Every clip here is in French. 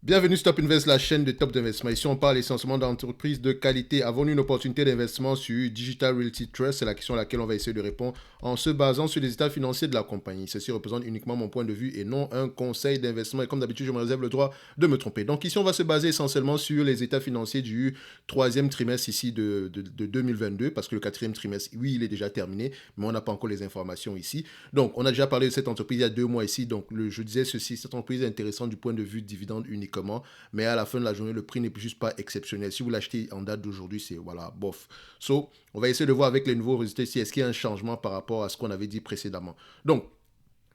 Bienvenue sur Top Invest, la chaîne de top d'investissement. Ici, on parle essentiellement d'entreprises de qualité. Avons-nous une opportunité d'investissement sur Digital Realty Trust? C'est la question à laquelle on va essayer de répondre en se basant sur les états financiers de la compagnie. Ceci représente uniquement mon point de vue et non un conseil d'investissement. Et comme d'habitude, je me réserve le droit de me tromper. Donc ici, on va se baser essentiellement sur les états financiers du troisième trimestre ici de 2022 parce que le quatrième trimestre, oui, il est déjà terminé, mais on n'a pas encore les informations ici. Donc, on a déjà parlé de cette entreprise il y a 2 mois ici. Donc, je disais ceci, cette entreprise est intéressante du point de vue dividende unique. Mais à la fin de la journée, le prix n'est juste pas exceptionnel. Si vous l'achetez en date d'aujourd'hui, c'est voilà, bof. So, on va essayer de voir avec les nouveaux résultats si est-ce qu'il y a un changement par rapport à ce qu'on avait dit précédemment. Donc,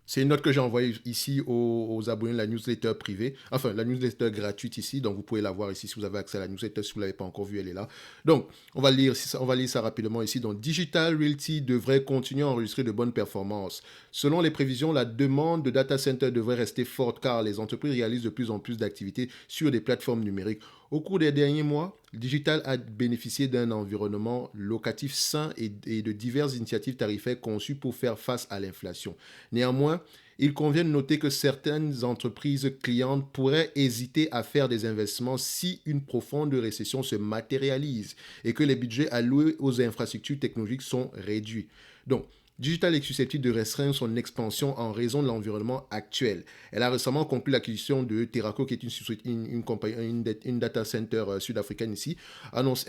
c'est une note que j'ai envoyée ici aux abonnés de la newsletter privée, enfin la newsletter gratuite ici, donc vous pouvez la voir ici si vous avez accès à la newsletter, si vous ne l'avez pas encore vue, elle est là. Donc, on va lire ça rapidement ici. Donc, Digital Realty devrait continuer à enregistrer de bonnes performances. Selon les prévisions, la demande de data center devrait rester forte car les entreprises réalisent de plus en plus d'activités sur des plateformes numériques. Au cours des derniers mois, Digital a bénéficié d'un environnement locatif sain et de diverses initiatives tarifaires conçues pour faire face à l'inflation. Néanmoins, il convient de noter que certaines entreprises clientes pourraient hésiter à faire des investissements si une profonde récession se matérialise et que les budgets alloués aux infrastructures technologiques sont réduits. Donc, Digital est susceptible de restreindre son expansion en raison de l'environnement actuel. Elle a récemment conclu l'acquisition de Teraco, qui est une data center sud-africaine ici, parce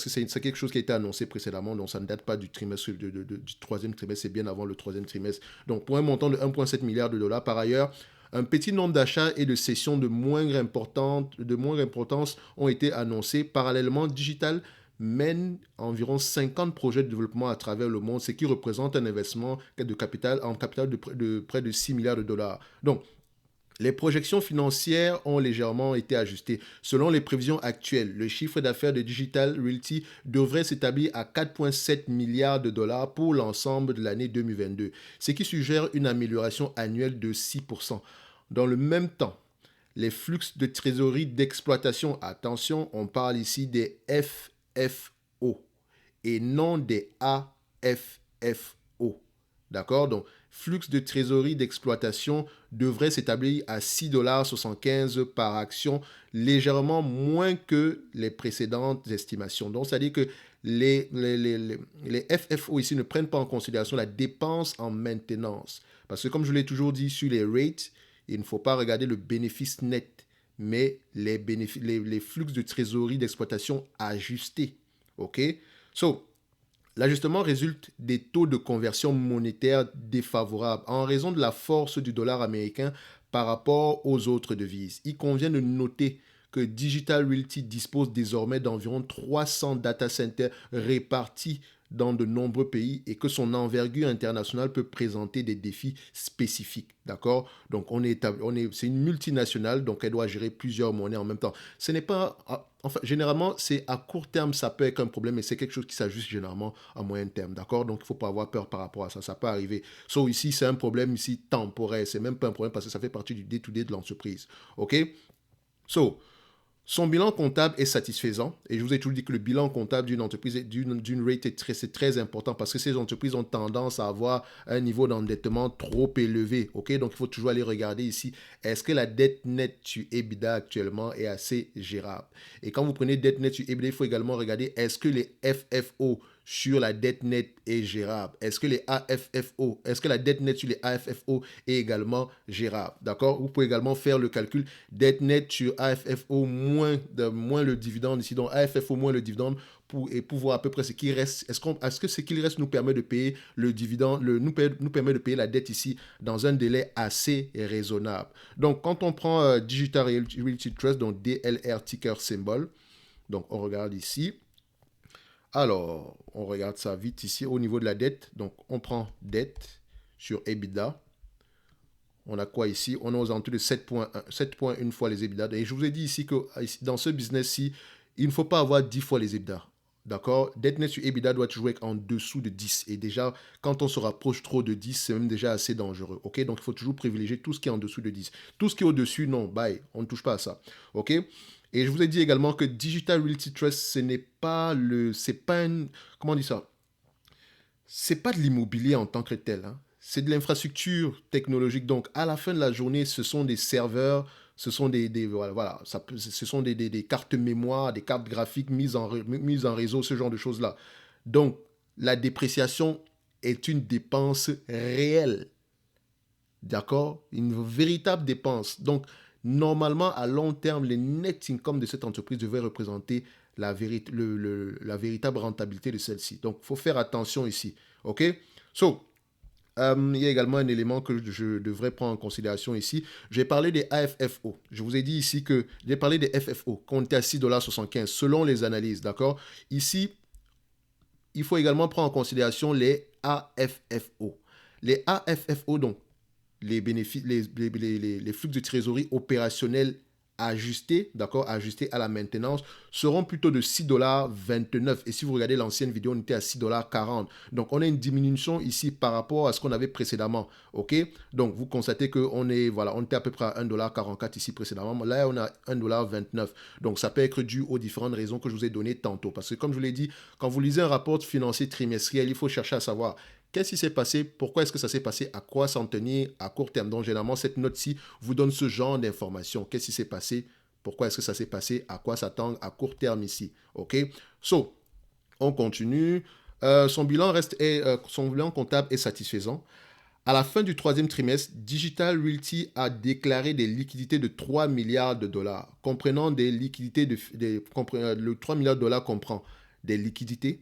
que c'est quelque chose qui a été annoncé précédemment, donc ça ne date pas du trimestre du troisième trimestre, c'est bien avant le troisième trimestre. Donc pour un montant de 1,7 milliard de dollars. Par ailleurs, un petit nombre d'achats et de cessions de moindre importance ont été annoncés. Parallèlement, Digital mène environ 50 projets de développement à travers le monde, ce qui représente un investissement de capital de près de 6 milliards de dollars. Donc, les projections financières ont légèrement été ajustées. Selon les prévisions actuelles, le chiffre d'affaires de Digital Realty devrait s'établir à 4,7 milliards de dollars pour l'ensemble de l'année 2022, ce qui suggère une amélioration annuelle de 6%. Dans le même temps, les flux de trésorerie d'exploitation, attention, on parle ici des FFO et non des AFFO. D'accord? Donc, flux de trésorerie d'exploitation devrait s'établir à 6,75 $ par action, légèrement moins que les précédentes estimations. Donc, c'est-à-dire que les FFO ici ne prennent pas en considération la dépense en maintenance. Parce que comme je l'ai toujours dit sur les rates, il ne faut pas regarder le bénéfice net, mais les flux de trésorerie d'exploitation ajustés. OK? So, l'ajustement résulte des taux de conversion monétaire défavorables en raison de la force du dollar américain par rapport aux autres devises. Il convient de noter que Digital Realty dispose désormais d'environ 300 data centers répartis dans de nombreux pays et que son envergure internationale peut présenter des défis spécifiques. D'accord? Donc, c'est une multinationale, donc elle doit gérer plusieurs monnaies en même temps. Ce n'est pas, enfin, généralement, c'est à court terme, ça peut être un problème, mais c'est quelque chose qui s'ajuste généralement à moyen terme. D'accord? Donc, il ne faut pas avoir peur par rapport à ça. Ça peut arriver. Sauf ici, c'est un problème ici temporaire. C'est même pas un problème parce que ça fait partie du day-to-day de l'entreprise. OK? So, son bilan comptable est satisfaisant et je vous ai toujours dit que le bilan comptable d'une entreprise, d'une rate c'est très important parce que ces entreprises ont tendance à avoir un niveau d'endettement trop élevé. Ok, donc il faut toujours aller regarder ici, est-ce que la dette nette sur EBITDA actuellement est assez gérable? Et quand vous prenez dette nette sur EBITDA, il faut également regarder, est-ce que les FFO sur la dette nette est gérable? Est-ce que les AFFO, est-ce que la dette nette sur les AFFO est également gérable? D'accord? Vous pouvez également faire le calcul dette nette sur AFFO moins le dividende ici. Donc AFFO moins le dividende pour voir à peu près ce qui reste. Est-ce que ce qu'il reste nous permet de payer le dividende, nous permet de payer la dette ici dans un délai assez raisonnable. Donc quand on prend Digital Realty Trust, donc DLR ticker symbol, donc on regarde ici. Alors, on regarde ça vite ici au niveau de la dette. Donc, on prend dette sur EBITDA. On a quoi ici? On est aux alentours de 7,1 fois les EBITDA. Et je vous ai dit ici que dans ce business-ci, il ne faut pas avoir 10 fois les EBITDA. D'accord? Dette nette sur EBITDA doit toujours être en dessous de 10. Et déjà, quand on se rapproche trop de 10, c'est même déjà assez dangereux. OK? Donc, il faut toujours privilégier tout ce qui est en dessous de 10. Tout ce qui est au-dessus, non, bye. On ne touche pas à ça. OK? Et je vous ai dit également que Digital Realty Trust, c'est pas comment on dit ça? C'est pas de l'immobilier en tant que tel, hein. C'est de l'infrastructure technologique. Donc, à la fin de la journée, ce sont des serveurs, ce sont voilà, ce sont des cartes mémoire, des cartes graphiques mises en réseau, ce genre de choses-là. Donc, la dépréciation est une dépense réelle. D'accord? Une véritable dépense. Donc, normalement, à long terme, les net income de cette entreprise devraient représenter la véritable rentabilité de celle-ci. Donc, il faut faire attention ici. OK? So, il y a également un élément que je devrais prendre en considération ici. J'ai parlé des AFFO. Je vous ai dit ici que j'ai parlé des FFO, qu'on était à 6,75$ selon les analyses. D'accord? Ici, il faut également prendre en considération les AFFO. Les AFFO, donc, les bénéfices, les flux de trésorerie opérationnels ajustés, d'accord, ajustés à la maintenance, seront plutôt de 6,29$. Et si vous regardez l'ancienne vidéo, on était à 6,40$. Donc, on a une diminution ici par rapport à ce qu'on avait précédemment, ok? Donc, vous constatez qu'on voilà, on était à peu près à 1,44$ ici précédemment. Là, on a 1,29$. Donc, ça peut être dû aux différentes raisons que je vous ai données tantôt. Parce que, comme je vous l'ai dit, quand vous lisez un rapport financier trimestriel, il faut chercher à savoir qu'est-ce qui s'est passé, pourquoi est-ce que ça s'est passé, à quoi s'en tenir à court terme. Donc, généralement, cette note-ci vous donne ce genre d'informations. Qu'est-ce qui s'est passé, pourquoi est-ce que ça s'est passé, à quoi s'attendre à court terme ici. OK? So, on continue. Son bilan comptable est satisfaisant. À la fin du troisième trimestre, Digital Realty a déclaré des liquidités de 3 milliards de dollars, comprenant des liquidités le 3 milliards de dollars comprend des liquidités,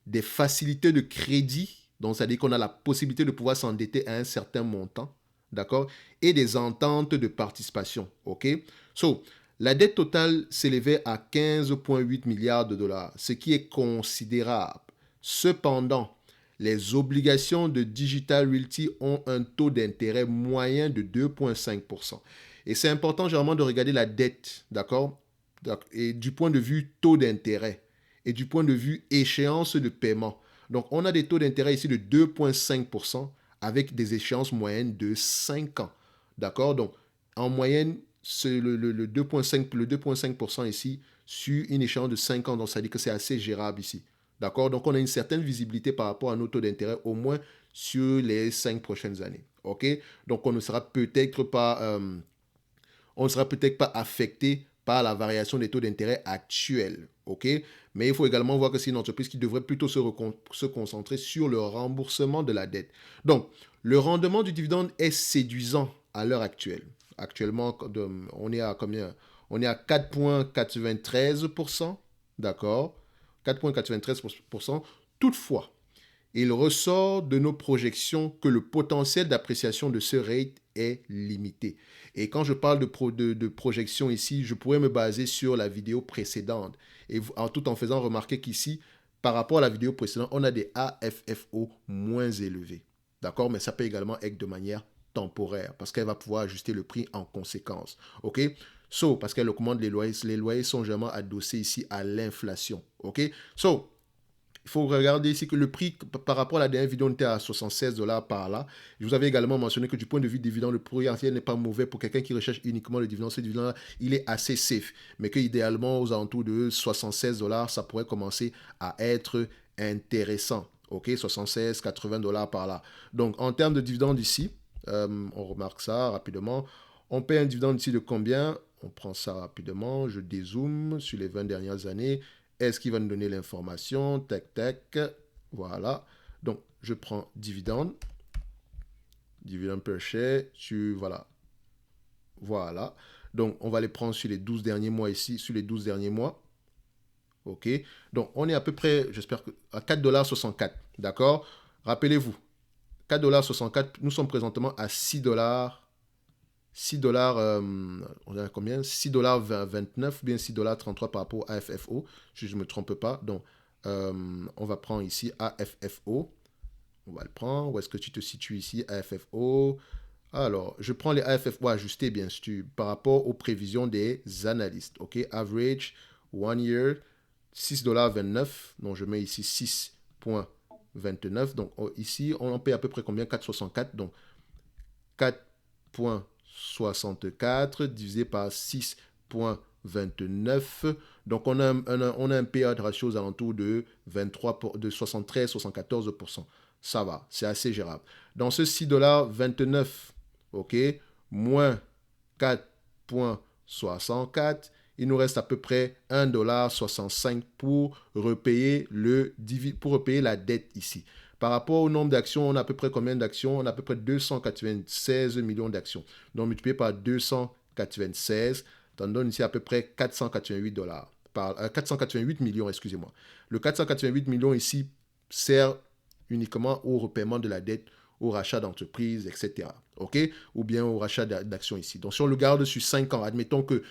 des facilités de crédit, donc c'est-à-dire qu'on a la possibilité de pouvoir s'endetter à un certain montant, d'accord, et des ententes de participation, ok. So, la dette totale s'élevait à 15,8 milliards de dollars, ce qui est considérable. Cependant, les obligations de Digital Realty ont un taux d'intérêt moyen de 2,5%. Et c'est important généralement de regarder la dette, d'accord, et du point de vue taux d'intérêt et du point de vue échéance de paiement. Donc, on a des taux d'intérêt ici de 2,5% avec des échéances moyennes de 5 ans. D'accord? Donc, en moyenne, c'est le 2,5% ici sur une échéance de 5 ans. Donc, ça dit que c'est assez gérable ici. D'accord? Donc, on a une certaine visibilité par rapport à nos taux d'intérêt, au moins sur les 5 prochaines années. OK? Donc, on ne sera peut-être pas affecté par la variation des taux d'intérêt actuels. OK? Mais il faut également voir que c'est une entreprise qui devrait plutôt se concentrer sur le remboursement de la dette. Donc, le rendement du dividende est séduisant à l'heure actuelle. Actuellement, on est à combien? On est à 4,93%. D'accord? 4,93%. Toutefois, il ressort de nos projections que le potentiel d'appréciation de ce rate est limité. Et quand je parle de projection ici, je pourrais me baser sur la vidéo précédente. Et tout en faisant remarquer qu'ici, par rapport à la vidéo précédente, on a des AFFO moins élevés. D'accord? Mais ça peut également être de manière temporaire parce qu'elle va pouvoir ajuster le prix en conséquence. OK? So, parce qu'elle augmente les loyers sont généralement adossés ici à l'inflation. OK? So, il faut regarder ici que le prix par rapport à la dernière vidéo, on était à 76$ par là. Je vous avais également mentionné que du point de vue dividende, le prix n'est pas mauvais pour quelqu'un qui recherche uniquement le dividende. Ce dividende-là, il est assez safe. Mais qu'idéalement, aux alentours de 76$, ça pourrait commencer à être intéressant. OK, 76, 80$ par là. Donc, en termes de dividende ici, on remarque ça rapidement. On paie un dividende ici de combien? On prend ça rapidement. Je dézoome sur les 20 dernières années. Est-ce qu'il va nous donner l'information? Tac, tac. Voilà. Donc, je prends dividende. Dividende per share. Voilà. Voilà. Donc, on va les prendre sur les 12 derniers mois ici. Sur les 12 derniers mois. OK. Donc, on est à peu près, j'espère, à 4,64$. D'accord? Rappelez-vous, 4,64$. Nous sommes présentement à 6$. 6$, on a combien? 6,29$ ou bien 6,33$ par rapport à AFFO, si je ne me trompe pas. Donc, on va prendre ici AFFO. On va le prendre. Où est-ce que tu te situes ici, AFFO? Alors, je prends les AFFO ajustés, bien sûr, par rapport aux prévisions des analystes. OK, average, 1 year, 6,29$. Donc, je mets ici 6,29$. Donc, ici, on paye à peu près combien? 4,64$. Donc, 4,64 divisé par 6,29. Donc, on a un payout ratio aux alentours de 73-74%. Ça va, c'est assez gérable. Dans ce 6,29$, OK, moins 4 1,64. Il nous reste à peu près 1,65$ pour repayer la dette ici. Par rapport au nombre d'actions, on a à peu près combien d'actions? On a à peu près 296 millions d'actions. Donc, multiplié par 296, ça donne ici à peu près 488 488 millions, excusez-moi. Le 488 millions ici sert uniquement au repaiement de la dette, au rachat d'entreprises, etc. OK? Ou bien au rachat d'actions ici. Donc, si on le garde sur 5 ans, admettons que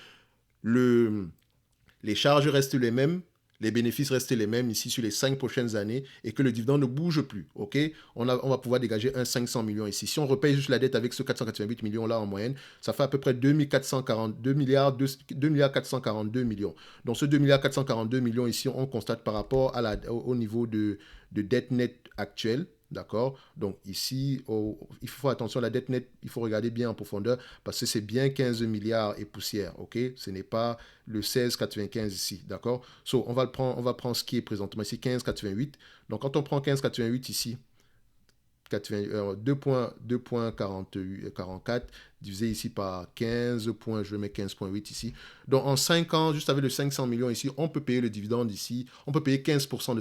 les charges restent les mêmes, les bénéfices restent les mêmes ici sur les 5 prochaines années et que le dividende ne bouge plus, ok? On va pouvoir dégager un 500 millions ici. Si on repaye juste la dette avec ce 488 millions là en moyenne, ça fait à peu près 2 milliards 442 millions. Donc ce 2 milliards 442 millions ici, on constate par rapport au niveau de dette nette actuelle. D'accord? Donc ici, il faut faire attention à la dette nette, il faut regarder bien en profondeur parce que c'est bien 15 milliards et poussière, ok? Ce n'est pas le 16,95 ici, d'accord? On va prendre ce qui est présentement ici, 15,88. Donc quand on prend 15,88 ici, 2,44 divisé ici par 15 points, je vais mettre 15,8 ici. Donc en 5 ans, juste avec le 500 millions ici, on peut payer le dividende ici, on peut payer 15%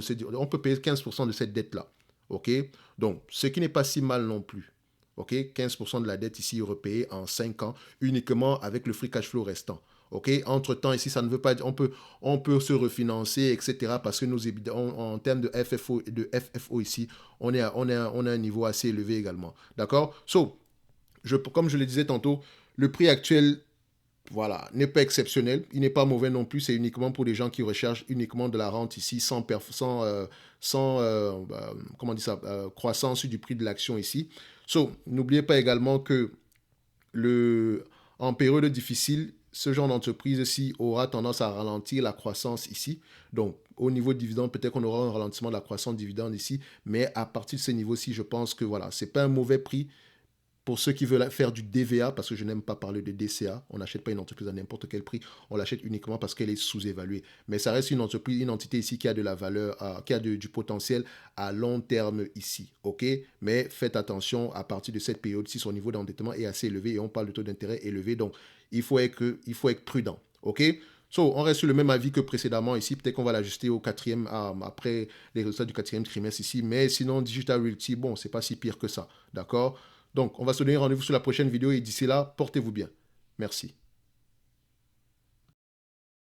de cette dette-là. OK? Donc, ce qui n'est pas si mal non plus. OK? 15% de la dette ici repayée en 5 ans, uniquement avec le free cash flow restant. OK? Entre-temps, ici, ça ne veut pas dire on peut se refinancer, etc. Parce que en termes de FFO ici, on a un niveau assez élevé également. D'accord? Comme je le disais tantôt, le prix actuel, voilà, n'est pas exceptionnel. Il n'est pas mauvais non plus. C'est uniquement pour les gens qui recherchent uniquement de la rente ici, comment on dit ça, croissance du prix de l'action ici. N'oubliez pas également que en période difficile, ce genre d'entreprise-ci aura tendance à ralentir la croissance ici. Donc, au niveau de dividende, peut-être qu'on aura un ralentissement de la croissance de dividende ici. Mais à partir de ce niveau-ci, je pense que voilà, ce n'est pas un mauvais prix. Pour ceux qui veulent faire du DVA, parce que je n'aime pas parler de DCA, on n'achète pas une entreprise à n'importe quel prix, on l'achète uniquement parce qu'elle est sous-évaluée. Mais ça reste une entreprise, une entité ici qui a de la valeur, qui a du potentiel à long terme ici, ok? Mais faites attention, à partir de cette période-ci, son niveau d'endettement est assez élevé et on parle de taux d'intérêt élevé, donc il faut être prudent, ok? On reste sur le même avis que précédemment ici. Peut-être qu'on va l'ajuster au quatrième, après les résultats du quatrième trimestre ici. Mais sinon, Digital Realty, bon, c'est pas si pire que ça. D'accord? Donc, on va se donner rendez-vous sur la prochaine vidéo et d'ici là, portez-vous bien. Merci.